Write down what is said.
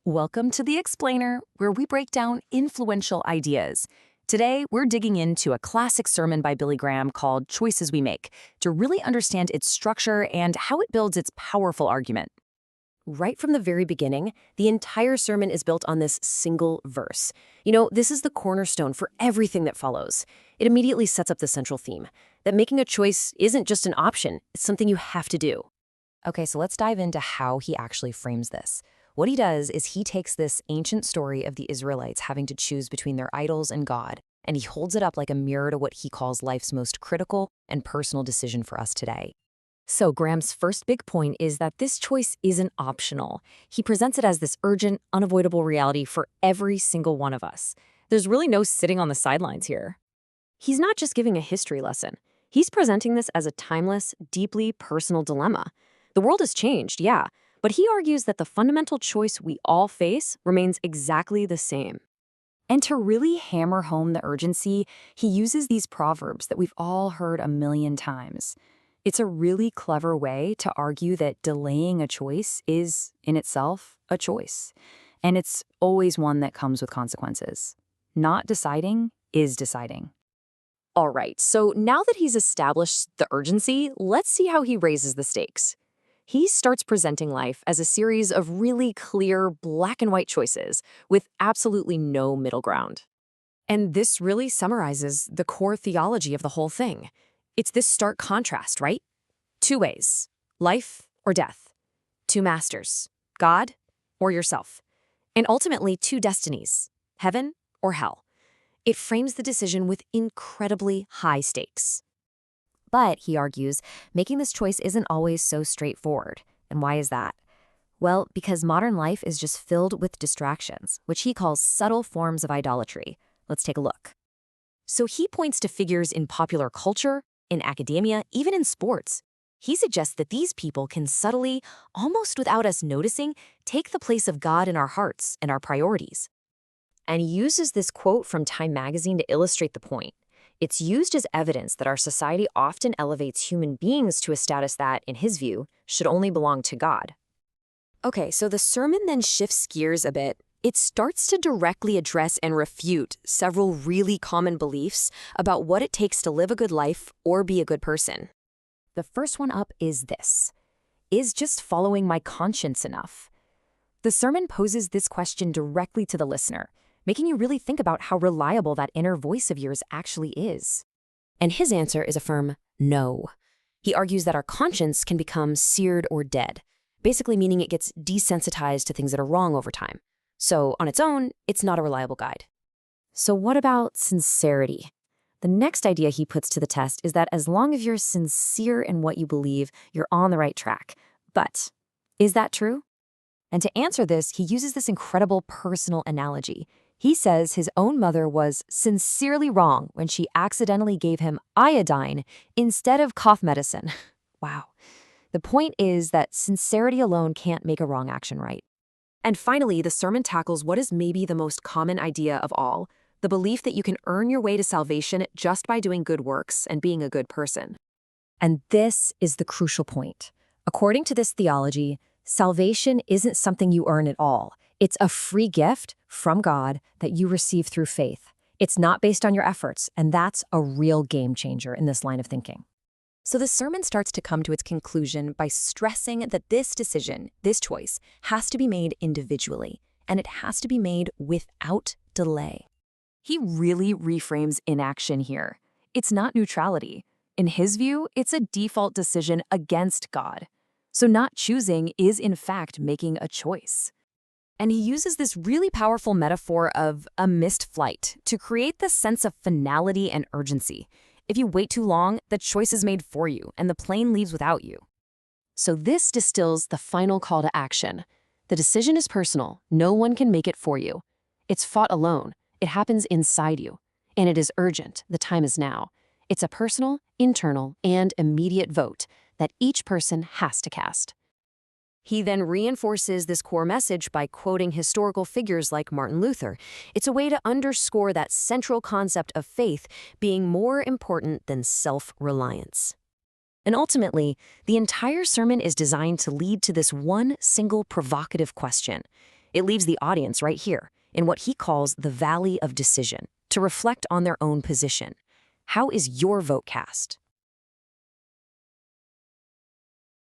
Welcome to The Explainer, where we break down influential ideas. Today, we're digging into a classic sermon by Billy Graham called Choices We Make to really understand its structure and how it builds its powerful argument. Right from the very beginning, the entire sermon is built on this single verse. This is the cornerstone for everything that follows. It immediately sets up the central theme, that making a choice isn't just an option, it's something you have to do. Okay, so let's dive into how he actually frames this. What he does is he takes this ancient story of the Israelites having to choose between their idols and God, and he holds it up like a mirror to what he calls life's most critical and personal decision for us today. So Graham's first big point is that this choice isn't optional. He presents it as this urgent, unavoidable reality for every single one of us. There's really no sitting on the sidelines here. He's not just giving a history lesson. He's presenting this as a timeless, deeply personal dilemma. The world has changed, yeah, but he argues that the fundamental choice we all face remains exactly the same. And to really hammer home the urgency, he uses these proverbs that we've all heard a million times. It's a really clever way to argue that delaying a choice is, in itself, a choice. And it's always one that comes with consequences. Not deciding is deciding. All right, so now that he's established the urgency, let's see how he raises the stakes. He starts presenting life as a series of really clear black and white choices with absolutely no middle ground. And this really summarizes the core theology of the whole thing. It's this stark contrast, right? Two ways, life or death. Two masters, God or yourself. And ultimately, two destinies, heaven or hell. It frames the decision with incredibly high stakes. But, he argues, making this choice isn't always so straightforward. And why is that? Well, because modern life is just filled with distractions, which he calls subtle forms of idolatry. Let's take a look. So he points to figures in popular culture, in academia, even in sports. He suggests that these people can subtly, almost without us noticing, take the place of God in our hearts and our priorities. And he uses this quote from Time magazine to illustrate the point. It's used as evidence that our society often elevates human beings to a status that, in his view, should only belong to God. Okay, so the sermon then shifts gears a bit. It starts to directly address and refute several really common beliefs about what it takes to live a good life or be a good person. The first one up is this: is just following my conscience enough? The sermon poses this question directly to the listener, making you really think about how reliable that inner voice of yours actually is. And his answer is a firm no. He argues that our conscience can become seared or dead, basically meaning it gets desensitized to things that are wrong over time. So on its own, it's not a reliable guide. So what about sincerity? The next idea he puts to the test is that as long as you're sincere in what you believe, you're on the right track. But is that true? And to answer this, he uses this incredible personal analogy. He says his own mother was sincerely wrong when she accidentally gave him iodine instead of cough medicine. Wow. The point is that sincerity alone can't make a wrong action right. And finally, the sermon tackles what is maybe the most common idea of all, the belief that you can earn your way to salvation just by doing good works and being a good person. And this is the crucial point. According to this theology, salvation isn't something you earn at all. It's a free gift from God that you receive through faith. It's not based on your efforts, and that's a real game changer in this line of thinking. So the sermon starts to come to its conclusion by stressing that this decision, this choice, has to be made individually, and it has to be made without delay. He really reframes inaction here. It's not neutrality. In his view, it's a default decision against God. So not choosing is in fact making a choice. And he uses this really powerful metaphor of a missed flight to create this sense of finality and urgency. If you wait too long, the choice is made for you, and the plane leaves without you. So this distills the final call to action. The decision is personal. No one can make it for you. It's fought alone. It happens inside you. And it is urgent. The time is now. It's a personal, internal, and immediate vote that each person has to cast. He then reinforces this core message by quoting historical figures like Martin Luther. It's a way to underscore that central concept of faith being more important than self-reliance. And ultimately, the entire sermon is designed to lead to this one single provocative question. It leaves the audience right here, in what he calls the valley of decision, to reflect on their own position. How is your vote cast?